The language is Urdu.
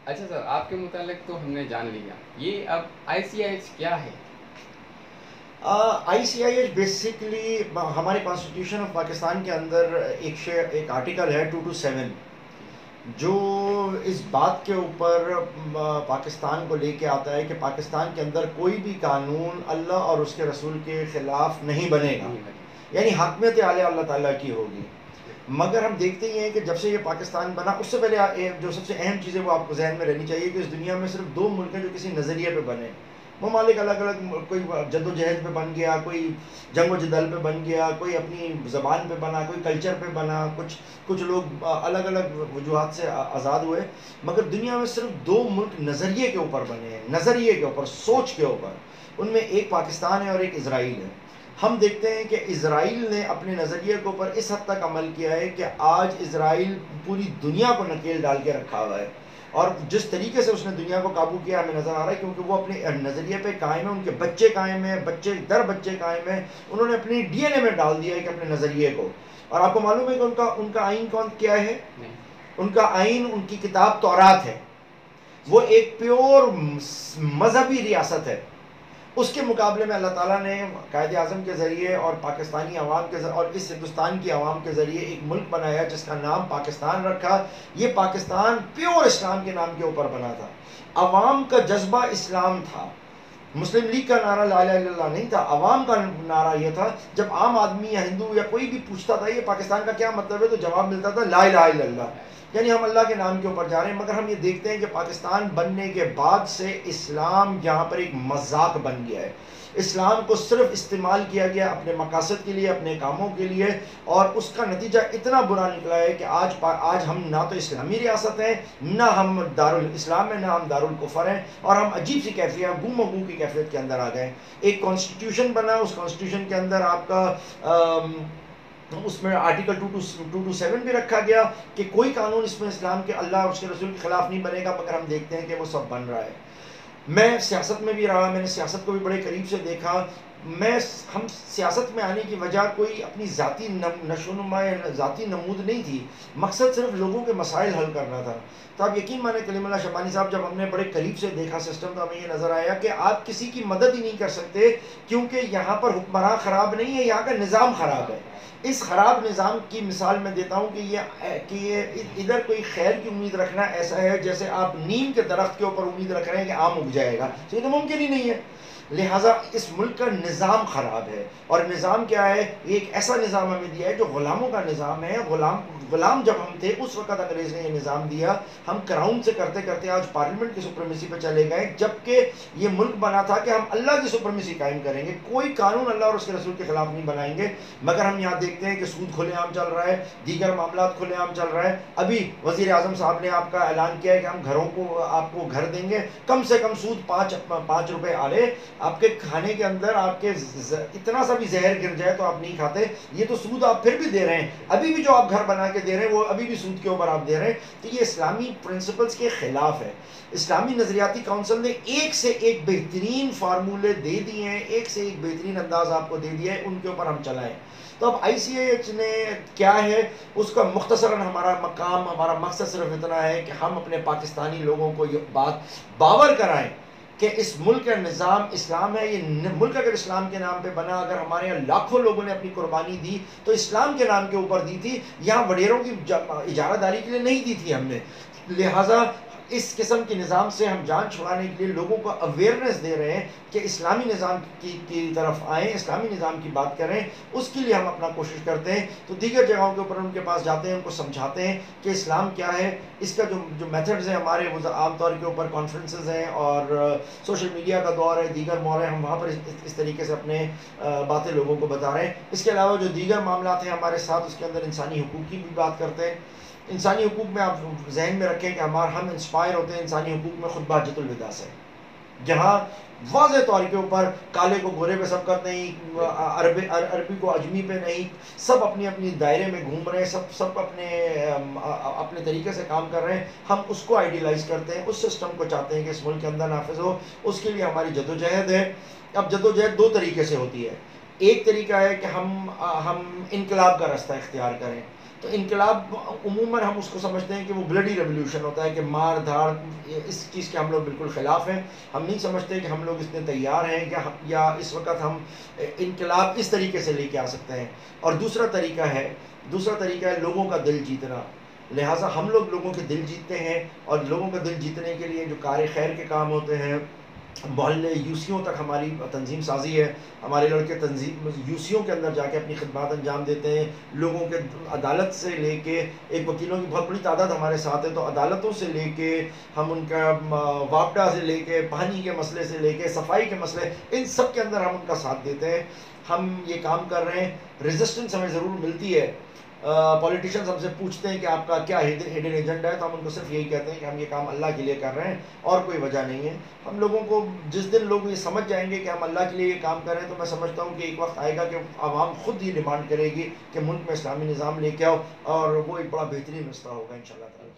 اچھا سر، آپ کے متعلق تو ہم نے جان لیا، یہ اب آئی سی آئی ایچ کیا ہے؟ آئی سی آئی ایچ بیسکلی ہمارے کانسٹیٹیوشن آف پاکستان کے اندر ایک آرٹیکل ہے 227 جو اس بات کے اوپر پاکستان کو لے کے آتا ہے کہ پاکستان کے اندر کوئی بھی قانون اللہ اور اس کے رسول کے خلاف نہیں بنے گا، نہیں بنے. یعنی حاکمیت اعلیٰ اللہ تعالیٰ کی ہوگی. مگر ہم دیکھتے ہی ہیں کہ جب سے یہ پاکستان بنا اس سے پہلے جو سب سے اہم چیز ہے وہ آپ کو ذہن میں رہنی چاہیے کہ اس دنیا میں صرف دو ملک ہیں جو کسی نظریے پہ بنے. ممالک الگ الگ، کوئی جد و جہد پہ بن گیا، کوئی جنگ و جدل پہ بن گیا، کوئی اپنی زبان پہ بنا، کوئی کلچر پہ بنا، کچھ لوگ الگ الگ وجوہات سے آزاد ہوئے. مگر دنیا میں صرف دو ملک نظریے کے اوپر بنے ہیں، نظریے کے اوپر، سوچ کے اوپر. ان میں ایک پاکستان ہے اور ایک اسرائیل ہے. ہم دیکھتے ہیں کہ اسرائیل نے اپنے نظریے کے اوپر اس حد تک عمل کیا ہے کہ آج اسرائیل پوری دنیا کو نکیل ڈال کے رکھا ہوا ہے، اور جس طریقے سے اس نے دنیا کو قابو کیا ہمیں نظر آ رہا ہے، کیونکہ وہ اپنے نظریے پہ قائم ہے، ان کے بچے قائم ہیں، بچے در بچے قائم ہیں. انہوں نے اپنی ڈی این اے میں ڈال دیا ہے کہ اپنے نظریے کو. اور آپ کو معلوم ہے کہ ان کا آئین کیا ہے؟ نہیں. ان کا آئین، ان کی کتاب تورات ہے. وہ ایک پیور مذہبی ریاست ہے. اس کے مقابلے میں اللہ تعالیٰ نے قائد اعظم کے ذریعے اور پاکستانی عوام کے ذریعے اور اس ہندوستان کی عوام کے ذریعے ایک ملک بنایا جس کا نام پاکستان رکھا. یہ پاکستان پیور اسلام کے نام کے اوپر بنا تھا. عوام کا جذبہ اسلام تھا. مسلم لیگ کا نعرہ لا الہ الا اللہ نہیں تھا، عوام کا نعرہ یہ تھا. جب عام آدمی یا ہندو یا کوئی بھی پوچھتا تھا یہ پاکستان کا کیا مطلب ہے، تو جواب ملتا تھا لا الہ الا اللہ، یعنی ہم اللہ کے نام کے اوپر جا رہے ہیں. مگر ہم یہ دیکھتے ہیں کہ پاکستان بننے کے بعد سے اسلام یہاں پر ایک مذاق بن گیا ہے. اسلام کو صرف استعمال کیا گیا اپنے مقاصد کے لیے، اپنے کاموں کے لیے، اور اس کا نتیجہ اتنا برا نکلا ہے کہ آج ہم نہ تو اسلامی ریاست ہیں، نہ ہم دارالاسلام ہیں، نہ ہم دارالکفر ہیں، اور ہم عجیب سی کیفیت، گم و گو کی کیفیت کے اندر آ گئے. ایک کانسٹیٹیوشن بنا، اس کانسٹیٹیوشن کے اندر آپ کا اس میں آرٹیکل 227 بھی رکھا گیا کہ کوئی قانون اس میں اسلام کے، اللہ اور اس کے رسول کے خلاف نہیں بنے گا. مگر ہم دیکھتے ہیں کہ وہ سب بن رہا ہے. میں سیاست میں بھی رہا، میں نے سیاست کو بھی بڑے قریب سے دیکھا. ہم سیاست میں آنے کی وجہ کوئی اپنی ذاتی نشوونما یا ذاتی نمود نہیں تھی، مقصد صرف لوگوں کے مسائل حل کرنا تھا. تو آپ یقین مانیں کلیم اللہ شبانی صاحب، جب ہم نے بڑے قریب سے دیکھا سسٹم تو ہمیں یہ نظر آیا کہ آپ کسی کی مدد ہی نہیں کر سکتے، کیونکہ یہاں پر حکمراں خراب نہیں ہے، یہاں کا نظام خراب ہے. اس خراب نظام کی مثال میں دیتا ہوں کہ یہ ادھر کوئی خیر کی امید رکھنا ایسا ہے جیسے آپ نیم کے درخت کے اوپر امید رکھ رہے ہیں کہ آم اگ جائے گا، تو یہ تو ممکن ہی نہیں ہے. لہٰذا اس ملک کا نظام خراب ہے. اور نظام کیا ہے؟ یہ ایک ایسا نظام ہمیں دیا ہے جو غلاموں کا نظام ہے. غلام جب ہم تھے اس وقت انگریز نے یہ نظام دیا. ہم کراؤن سے کرتے کرتے آج پارلیمنٹ کی سپریمیسی پہ چلے گئے، جبکہ یہ ملک بنا تھا کہ ہم اللہ کی سپریمیسی قائم کریں گے، کوئی قانون اللہ اور اس کے رسول کے خلاف نہیں بنائیں گے. مگر ہم یہاں دیکھتے ہیں کہ سود کھلے عام چل رہا ہے، دیگر معاملات کھلے عام چل رہا ہے. ابھی وزیر اعظم صاحب نے آپ کا اعلان کیا ہے کہ ہم گھروں کو، آپ کو گھر دیں گے، کم سے کم سود 5 روپے آ رہے. آپ کے کھانے کے اندر آپ کے اتنا سا بھی زہر گر جائے تو آپ نہیں کھاتے. یہ تو سود آپ پھر بھی دے رہے ہیں، ابھی بھی جو آپ گھر بنا کے دے رہے ہیں وہ ابھی بھی سود کے اوپر آپ دے رہے ہیں. تو یہ اسلامی پرنسپلز کے خلاف ہے. اسلامی نظریاتی کونسل نے ایک سے ایک بہترین فارمولے دے دیے ہیں، ایک سے ایک بہترین انداز آپ کو دے دیا ہے، ان کے اوپر ہم چلائیں. تو اب آئی سی اے ایچ نے کیا ہے، اس کا مختصراً ہمارا مقام، ہمارا مقصد صرف اتنا ہے کہ ہم اپنے پاکستانی لوگوں کو یہ بات باور کرائیں کہ اس ملک کا نظام اسلام ہے. یہ ملک اگر اسلام کے نام پہ بنا، اگر ہمارے یہاں لاکھوں لوگوں نے اپنی قربانی دی تو اسلام کے نام کے اوپر دی تھی، یہاں وڈیروں کی اجارہ داری کے لیے نہیں دی تھی ہم نے. لہٰذا اس قسم کے نظام سے ہم جان چھڑانے کے لیے لوگوں کو اویئرنیس دے رہے ہیں کہ اسلامی نظام کی طرف آئیں، اسلامی نظام کی بات کریں. اس کے لیے ہم اپنا کوشش کرتے ہیں. تو دیگر جگہوں کے اوپر ان کے پاس جاتے ہیں، ان کو سمجھاتے ہیں کہ اسلام کیا ہے. اس کا جو میتھڈز ہیں ہمارے، وہ عام طور کے اوپر کانفرنسز ہیں اور سوشل میڈیا کا دور ہے، دیگر مور ہے، ہم وہاں پر اس طریقے سے اپنے باتیں لوگوں کو بتا رہے ہیں. اس کے علاوہ جو دیگر معاملات ہیں ہمارے ساتھ، اس کے اندر انسانی حقوق کی بھی بات کرتے ہیں. انسانی حقوق میں آپ ذہن میں رکھیں کہ ہم انسپائر ہوتے ہیں انسانی حقوق میں خطبہ حجۃ الوداع سے، جہاں واضح طور کے اوپر کالے کو گورے پہ سبقت نہیں، عربی کو اجمی پہ نہیں، سب اپنی اپنی دائرے میں گھوم رہے ہیں، سب اپنے طریقے سے کام کر رہے ہیں. ہم اس کو آئیڈیلائز کرتے ہیں، اس سسٹم کو چاہتے ہیں کہ اس ملک کے اندر نافذ ہو. اس کے لیے ہماری جدوجہد ہے. اب جدوجہد دو طریقے سے ہوتی ہے. ایک طریقہ ہے کہ ہم انقلاب کا راستہ اختیار کریں تو انقلاب عموماً ہم اس کو سمجھتے ہیں کہ وہ بلڈی ریولیوشن ہوتا ہے کہ مار دھاڑ، اس چیز کے ہم لوگ بالکل خلاف ہیں. ہم نہیں سمجھتے کہ ہم لوگ اس میں تیار ہیں یا اس وقت ہم انقلاب اس طریقے سے لے کے آ سکتے ہیں. اور دوسرا طریقہ ہے لوگوں کا دل جیتنا. لہٰذا ہم لوگوں کے دل جیتتے ہیں، اور لوگوں کا دل جیتنے کے لیے جو کار خیر کے کام ہوتے ہیں، محلے یوسیوں تک ہماری تنظیم سازی ہے. ہمارے لڑکے تنظیم یوسیوں کے اندر جا کے اپنی خدمات انجام دیتے ہیں. لوگوں کے عدالت سے لے کے، ایک وکیلوں کی بہت بڑی تعداد ہمارے ساتھ ہے، تو عدالتوں سے لے کے ہم ان کا واپڈا سے لے کے، پانی کے مسئلے سے لے کے، صفائی کے مسئلے، ان سب کے اندر ہم ان کا ساتھ دیتے ہیں. ہم یہ کام کر رہے ہیں. ریزسٹنس ہمیں ضرور ملتی ہے. پولیٹیشینز ہم سے پوچھتے ہیں کہ آپ کا کیا ہڈن ایجنڈا ہے، تو ہم ان کو صرف یہی کہتے ہیں کہ ہم یہ کام اللہ کے لیے کر رہے ہیں اور کوئی وجہ نہیں ہے. ہم لوگوں کو جس دن لوگ یہ سمجھ جائیں گے کہ ہم اللہ کے لیے یہ کام کر رہے ہیں، تو میں سمجھتا ہوں کہ ایک وقت آئے گا کہ عوام خود یہ ڈیمانڈ کرے گی کہ ملک میں اسلامی نظام لے کے آؤ، اور وہ ایک بڑا بہترین رستہ ہوگا انشاءاللہ تعالی.